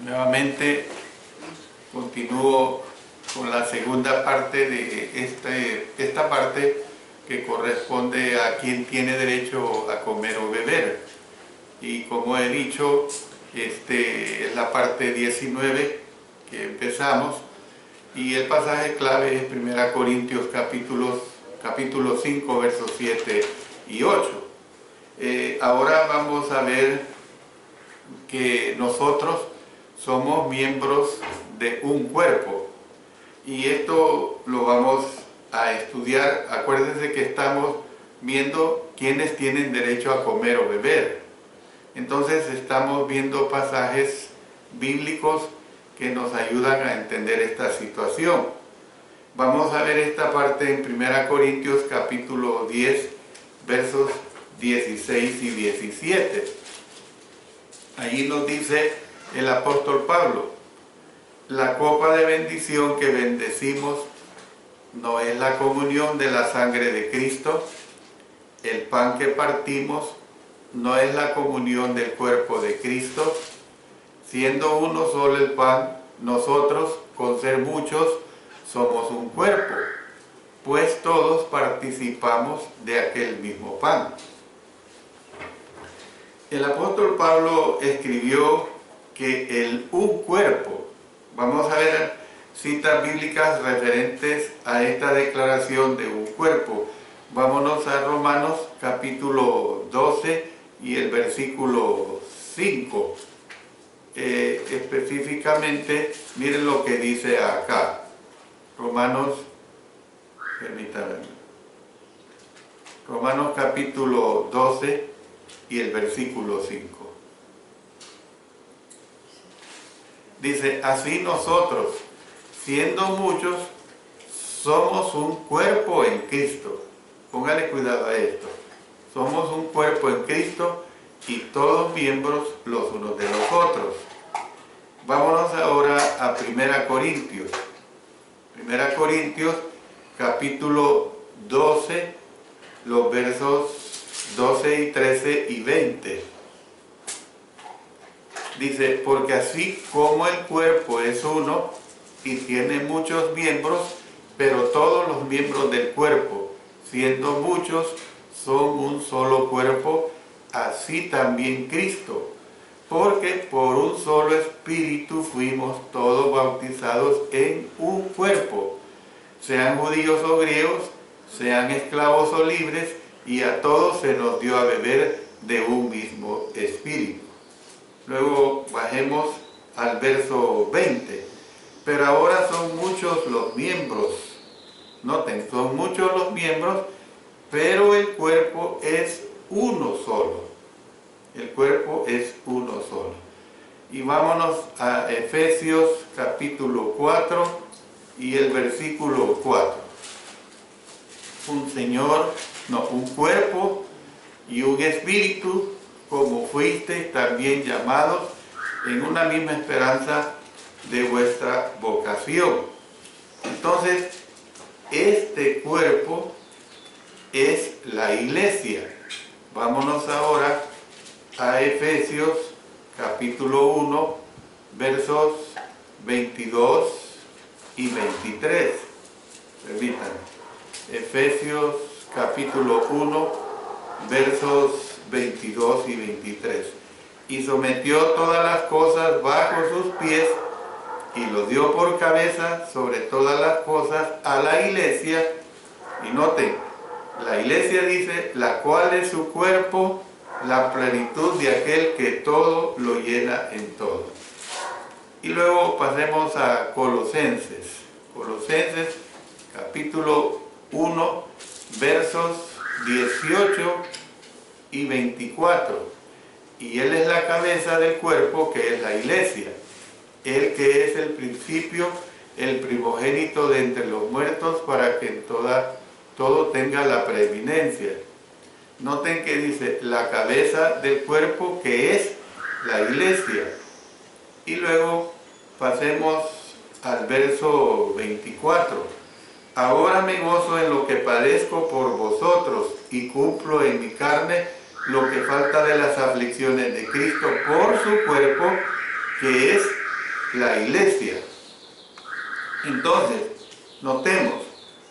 Nuevamente continúo con la segunda parte de esta parte que corresponde a quien tiene derecho a comer o beber. Y como he dicho, es la parte 19 que empezamos, y el pasaje clave es 1 Corintios capítulo 5, versos 7 y 8. Ahora vamos a ver que nosotros somos miembros de un cuerpo, y esto lo vamos a estudiar. Acuérdense que estamos viendo quiénes tienen derecho a comer o beber. Entonces estamos viendo pasajes bíblicos que nos ayudan a entender esta situación. Vamos a ver esta parte en 1 Corintios capítulo 10, versos 16 y 17. Allí nos dice el apóstol Pablo: la copa de bendición que bendecimos no es la comunión de la sangre de Cristo. El pan que partimos no es la comunión del cuerpo de Cristo. Siendo uno solo el pan, nosotros, con ser muchos, somos un cuerpo, pues todos participamos de aquel mismo pan. El apóstol Pablo escribió que un cuerpo, vamos a ver citas bíblicas referentes a esta declaración de un cuerpo. Vámonos a Romanos capítulo 12 y el versículo 5. Específicamente, miren lo que dice acá. Romanos capítulo 12 y el versículo 5. Dice: así nosotros, siendo muchos, somos un cuerpo en Cristo. Póngale cuidado a esto. Somos un cuerpo en Cristo y todos miembros los unos de los otros. Vámonos ahora a 1 Corintios. 1 Corintios capítulo 12, los versos 12 y 13 y 20. Dice: porque así como el cuerpo es uno y tiene muchos miembros, pero todos los miembros del cuerpo, siendo muchos, son un solo cuerpo, así también Cristo. Porque por un solo espíritu fuimos todos bautizados en un cuerpo, sean judíos o griegos, sean esclavos o libres, y a todos se nos dio a beber de un mismo espíritu. Luego bajemos al verso 20. Pero ahora son muchos los miembros. Noten, son muchos los miembros, pero el cuerpo es uno solo. El cuerpo es uno solo. Y vámonos a Efesios capítulo 4 y el versículo 4. Un cuerpo y un espíritu, como fuisteis también llamados en una misma esperanza de vuestra vocación. Entonces, este cuerpo es la iglesia. Vámonos ahora a Efesios capítulo 1, versos 22 y 23. Permítanme. Efesios capítulo 1, versos 22 y 23. Y sometió todas las cosas bajo sus pies, y lo dio por cabeza sobre todas las cosas a la iglesia. Y noten, la iglesia dice, la cual es su cuerpo, la plenitud de aquel que todo lo llena en todo. Y luego pasemos a Colosenses. Colosenses capítulo 1, versos 18 y 24. Y Él es la cabeza del cuerpo, que es la iglesia. Él que es el principio, el primogénito de entre los muertos, para que en todo tenga la preeminencia. Noten que dice la cabeza del cuerpo, que es la iglesia. Y luego pasemos al verso 24. Ahora me gozo en lo que padezco por vosotros, y cumplo en mi carne lo que falta de las aflicciones de Cristo por su cuerpo, que es la iglesia. Entonces, notemos,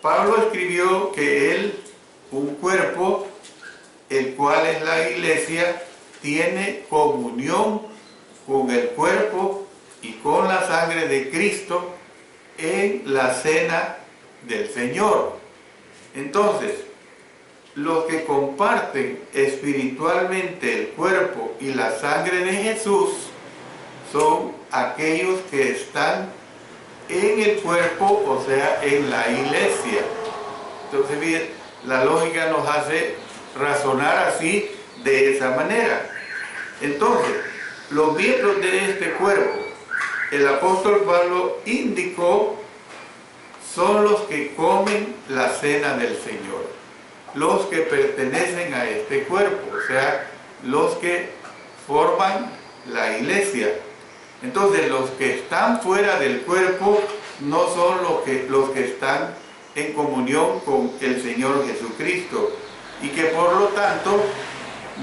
Pablo escribió que él, un cuerpo, el cual es la iglesia, tiene comunión con el cuerpo y con la sangre de Cristo en la cena del Señor. Entonces, los que comparten espiritualmente el cuerpo y la sangre de Jesús son aquellos que están en el cuerpo, o sea, en la iglesia. Entonces, bien, la lógica nos hace razonar así, de esa manera. Entonces, los miembros de este cuerpo, el apóstol Pablo indicó, son los que comen la cena del Señor, los que pertenecen a este cuerpo, o sea, los que forman la iglesia. Entonces, los que están fuera del cuerpo no son los que están en comunión con el Señor Jesucristo y que por lo tanto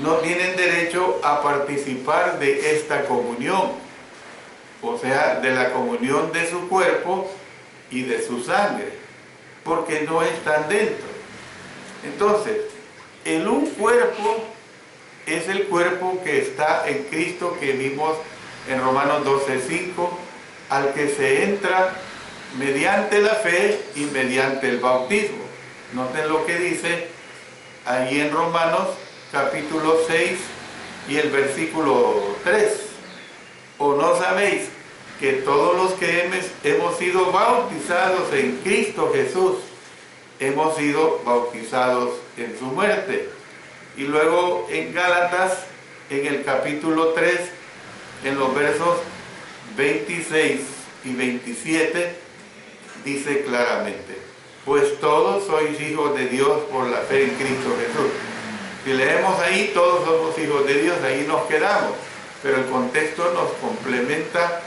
no tienen derecho a participar de esta comunión, o sea, de la comunión de su cuerpo y de su sangre, porque no están dentro. Entonces, el un cuerpo es el cuerpo que está en Cristo, que vimos en Romanos 12:5, al que se entra mediante la fe y mediante el bautismo. Noten lo que dice ahí en Romanos capítulo 6 y el versículo 3. ¿O no sabéis que todos los que hemos sido bautizados en Cristo Jesús, hemos sido bautizados en su muerte? Y luego en Gálatas, en el capítulo 3, en los versos 26 y 27, dice claramente: pues todos sois hijos de Dios por la fe en Cristo Jesús. Si leemos ahí, todos somos hijos de Dios, ahí nos quedamos. Pero el contexto nos complementa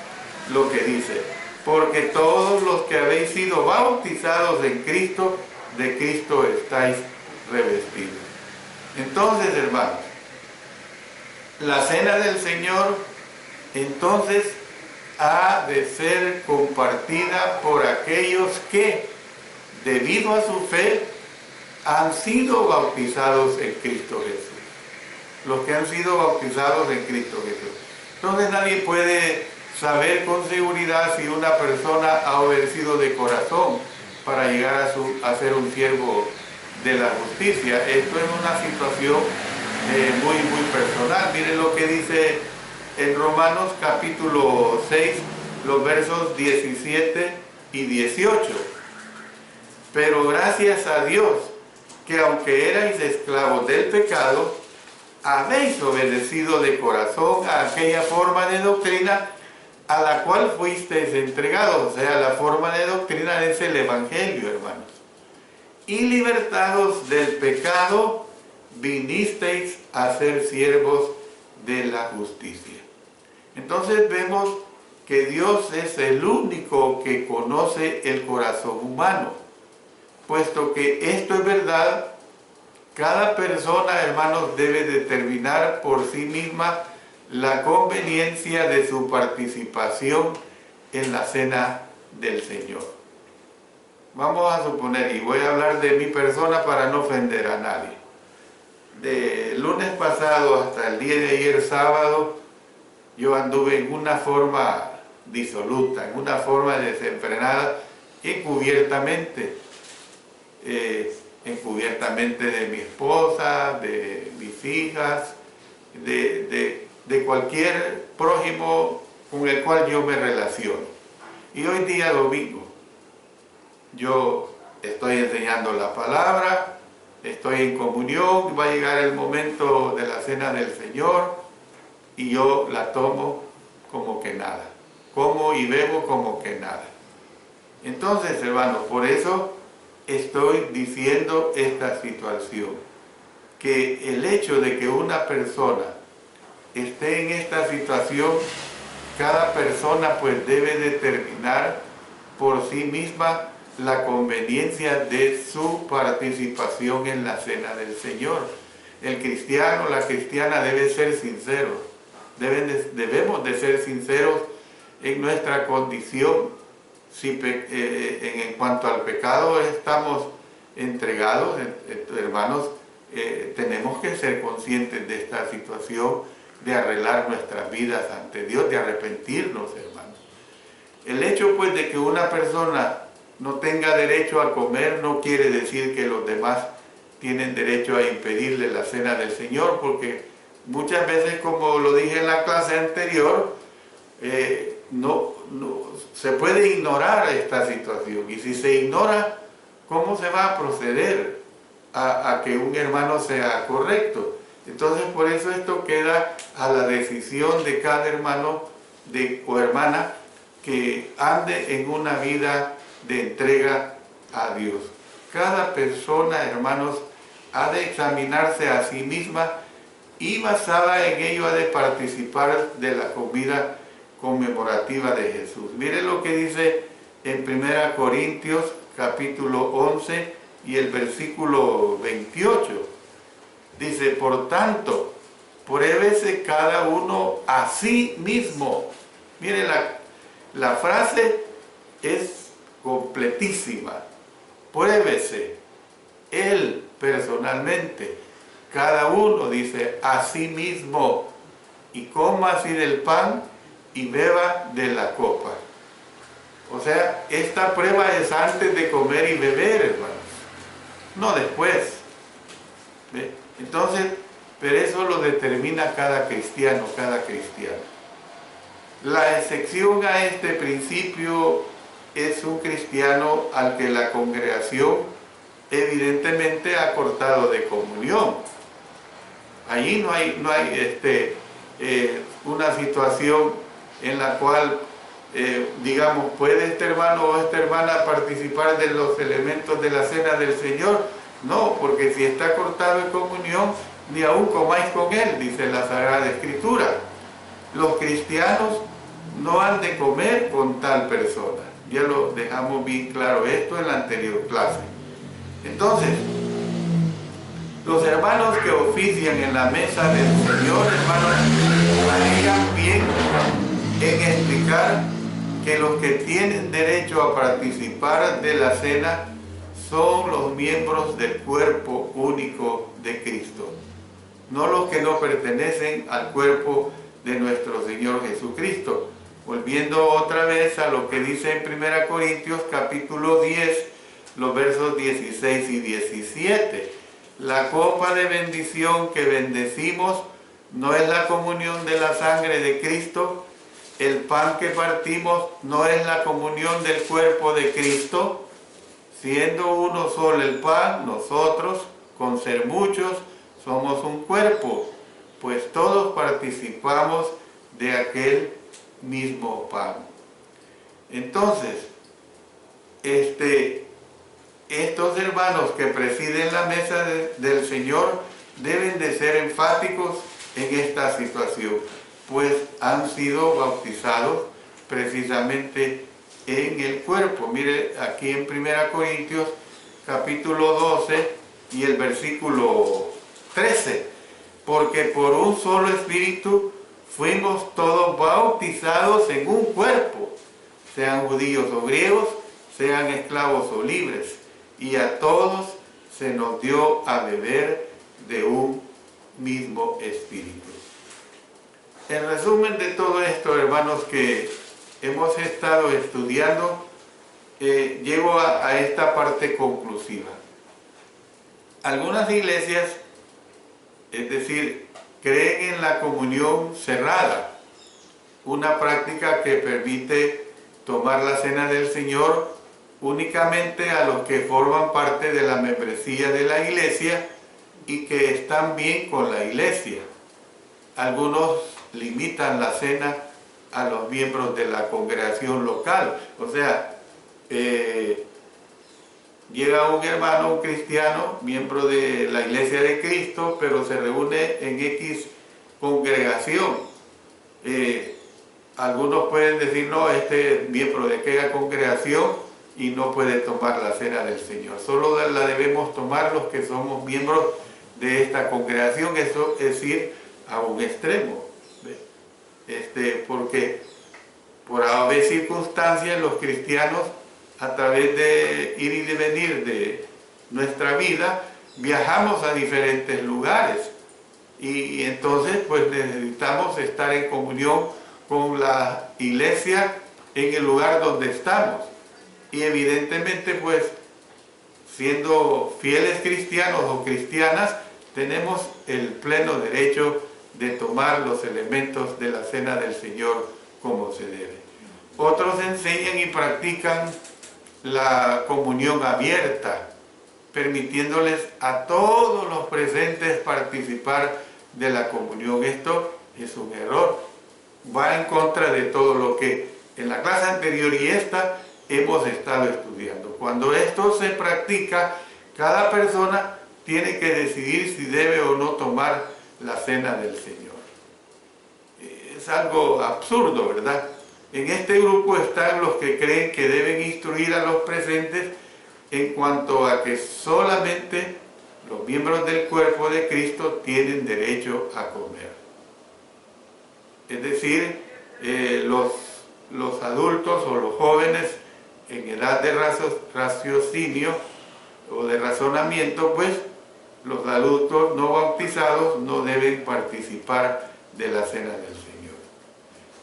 lo que dice: porque todos los que habéis sido bautizados en Cristo, de Cristo estáis revestidos. Entonces, hermanos, la cena del Señor, entonces, ha de ser compartida por aquellos que, debido a su fe, han sido bautizados en Cristo Jesús. Los que han sido bautizados en Cristo Jesús. Entonces nadie puede saber con seguridad si una persona ha obedecido de corazón para llegar a ser un siervo de la justicia. Esto es una situación muy personal. Miren lo que dice en Romanos capítulo 6, los versos 17 y 18. Pero gracias a Dios, que aunque erais esclavos del pecado, habéis obedecido de corazón a aquella forma de doctrina a la cual fuisteis entregados. O sea, la forma de doctrina es el Evangelio, hermanos. Y libertados del pecado, vinisteis a ser siervos de la justicia. Entonces vemos que Dios es el único que conoce el corazón humano. Puesto que esto es verdad, cada persona, hermanos, debe determinar por sí misma la conveniencia de su participación en la cena del Señor. Vamos a suponer, y voy a hablar de mi persona para no ofender a nadie. De lunes pasado hasta el día de ayer, sábado, yo anduve en una forma disoluta, en una forma desenfrenada, encubiertamente de mi esposa, de mis hijas, de cualquier prójimo con el cual yo me relaciono. Y hoy día domingo, yo estoy enseñando la palabra, estoy en comunión, va a llegar el momento de la cena del Señor y yo la tomo como que nada, como y bebo como que nada. Entonces, hermanos, por eso estoy diciendo esta situación, que el hecho de que una persona esté en esta situación, cada persona pues debe determinar por sí misma la conveniencia de su participación en la cena del Señor. El cristiano, la cristiana debe ser sincero, debemos de ser sinceros en nuestra condición. Si en cuanto al pecado estamos entregados, hermanos, tenemos que ser conscientes de esta situación, de arreglar nuestras vidas ante Dios, de arrepentirnos, hermanos. El hecho pues de que una persona no tenga derecho a comer no quiere decir que los demás tienen derecho a impedirle la cena del Señor, porque muchas veces, como lo dije en la clase anterior, no se puede ignorar esta situación, y si se ignora, ¿cómo se va a proceder a que un hermano sea correcto? Entonces, por eso esto queda a la decisión de cada hermano o hermana que ande en una vida de entrega a Dios. Cada persona, hermanos, ha de examinarse a sí misma y basada en ello ha de participar de la comida conmemorativa de Jesús. Mire lo que dice en 1 Corintios capítulo 11 y el versículo 28. Dice, por tanto, pruébese cada uno a sí mismo. Mire, la frase es completísima. Pruébese, él personalmente, cada uno dice a sí mismo, y coma así del pan y beba de la copa. O sea, esta prueba es antes de comer y beber, hermanos, no después. ¿Ve? Entonces, pero eso lo determina cada cristiano, cada cristiano. La excepción a este principio es un cristiano al que la congregación evidentemente ha cortado de comunión. Allí no hay una situación en la cual, digamos, puede este hermano o esta hermana participar de los elementos de la cena del Señor. No, porque si está cortado de comunión, ni aún comáis con él, dice la Sagrada Escritura. Los cristianos no han de comer con tal persona. Ya lo dejamos bien claro esto en la anterior clase. Entonces, los hermanos que ofician en la mesa del Señor, hermanos, harían bien en explicar que los que tienen derecho a participar de la cena son los miembros del cuerpo único de Cristo, no los que no pertenecen al cuerpo de nuestro Señor Jesucristo. Volviendo otra vez a lo que dice en 1 Corintios capítulo 10, los versos 16 y 17. La copa de bendición que bendecimos no es la comunión de la sangre de Cristo. El pan que partimos no es la comunión del cuerpo de Cristo. Siendo uno solo el pan, nosotros, con ser muchos, somos un cuerpo, pues todos participamos de aquel mismo pan. Entonces, estos hermanos que presiden la mesa del Señor deben de ser enfáticos en esta situación, pues han sido bautizados precisamente en el cuerpo. Mire aquí en 1 Corintios capítulo 12 y el versículo 13, porque por un solo espíritu fuimos todos bautizados en un cuerpo, sean judíos o griegos, sean esclavos o libres, y a todos se nos dio a beber de un mismo espíritu. En resumen de todo esto, hermanos, que hemos estado estudiando, llego a esta parte conclusiva. Algunas iglesias, es decir, creen en la comunión cerrada, una práctica que permite tomar la cena del Señor únicamente a los que forman parte de la membresía de la iglesia y que están bien con la iglesia. Algunos limitan la cena a los miembros de la congregación local, o sea, llega un hermano, un cristiano, miembro de la iglesia de Cristo, pero se reúne en X congregación. Algunos pueden decir, no, este es miembro de aquella congregación y no puede tomar la cena del Señor. Solo la debemos tomar los que somos miembros de esta congregación, eso es ir a un extremo. por haber circunstancias, los cristianos, a través de ir y de venir de nuestra vida, viajamos a diferentes lugares. Y entonces pues necesitamos estar en comunión con la iglesia en el lugar donde estamos. Y evidentemente pues siendo fieles cristianos o cristianas, tenemos el pleno derecho de tomar los elementos de la cena del Señor como se debe. Otros enseñan y practican la comunión abierta, permitiéndoles a todos los presentes participar de la comunión. Esto es un error, va en contra de todo lo que en la clase anterior y esta hemos estado estudiando. Cuando esto se practica, cada persona tiene que decidir si debe o no tomar la cena del Señor. Es algo absurdo, ¿verdad? En este grupo están los que creen que deben instruir a los presentes en cuanto a que solamente los miembros del cuerpo de Cristo tienen derecho a comer. Es decir, los adultos o los jóvenes en edad de raciocinio o de razonamiento, pues los adultos no bautizados no deben participar de la cena del Señor.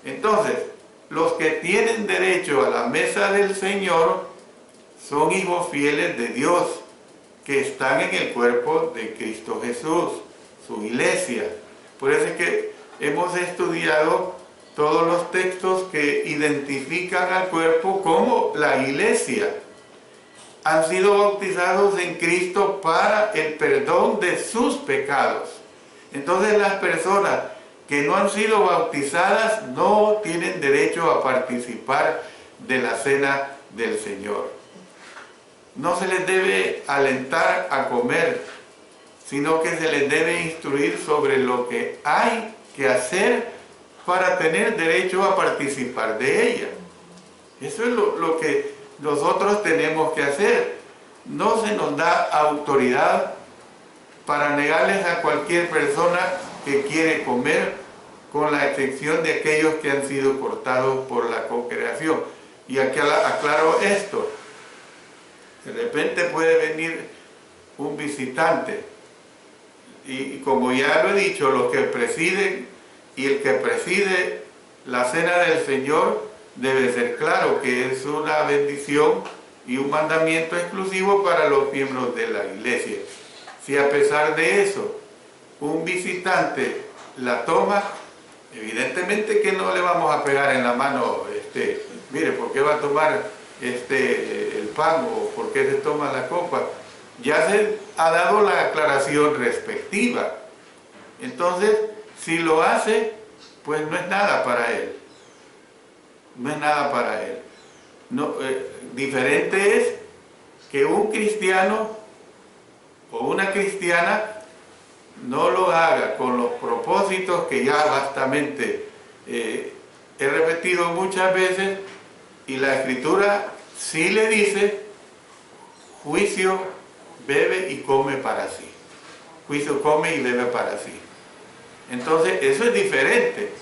Entonces, los que tienen derecho a la mesa del Señor son hijos fieles de Dios, que están en el cuerpo de Cristo Jesús, su iglesia. Por eso es que hemos estudiado todos los textos que identifican al cuerpo como la iglesia. Han sido bautizados en Cristo para el perdón de sus pecados. Entonces las personas que no han sido bautizadas no tienen derecho a participar de la cena del Señor. No se les debe alentar a comer, sino que se les debe instruir sobre lo que hay que hacer para tener derecho a participar de ella. Eso es lo que nosotros tenemos que hacer. No se nos da autoridad para negarles a cualquier persona que quiere comer, con la excepción de aquellos que han sido cortados por la congregación. Y aquí aclaro esto. De repente puede venir un visitante y como ya lo he dicho, los que presiden y el que preside la cena del Señor debe ser claro que es una bendición y un mandamiento exclusivo para los miembros de la iglesia. Si a pesar de eso un visitante la toma, evidentemente que no le vamos a pegar en la mano, mire, ¿por qué va a tomar el pan o por qué se toma la copa? Ya se ha dado la aclaración respectiva. Entonces, si lo hace, pues no es nada para él. No es nada para él. No, diferente es que un cristiano o una cristiana no lo haga con los propósitos que ya vastamente he repetido muchas veces, y la Escritura sí le dice: juicio bebe y come para sí. Juicio come y bebe para sí. Entonces eso es diferente.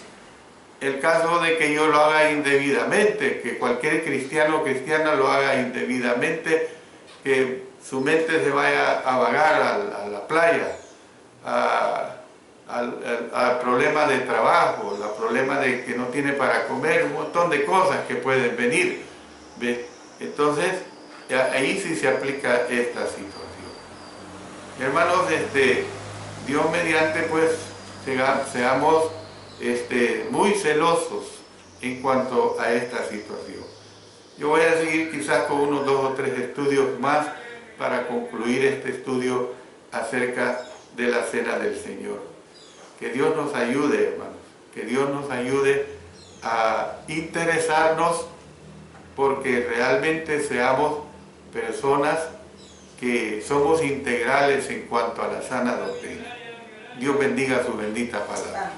El caso de que yo lo haga indebidamente, que cualquier cristiano o cristiana lo haga indebidamente, que su mente se vaya a vagar a la playa, al problema de trabajo, al problema de que no tiene para comer, un montón de cosas que pueden venir. ¿Ve? Entonces, ahí sí se aplica esta situación. Hermanos, Dios mediante, pues, seamos muy celosos en cuanto a esta situación. Yo voy a seguir quizás con unos 2 o 3 estudios más para concluir este estudio acerca de la cena del Señor. Que Dios nos ayude, hermanos, que Dios nos ayude a interesarnos porque realmente seamos personas que somos integrales en cuanto a la sana doctrina. Dios bendiga su bendita palabra.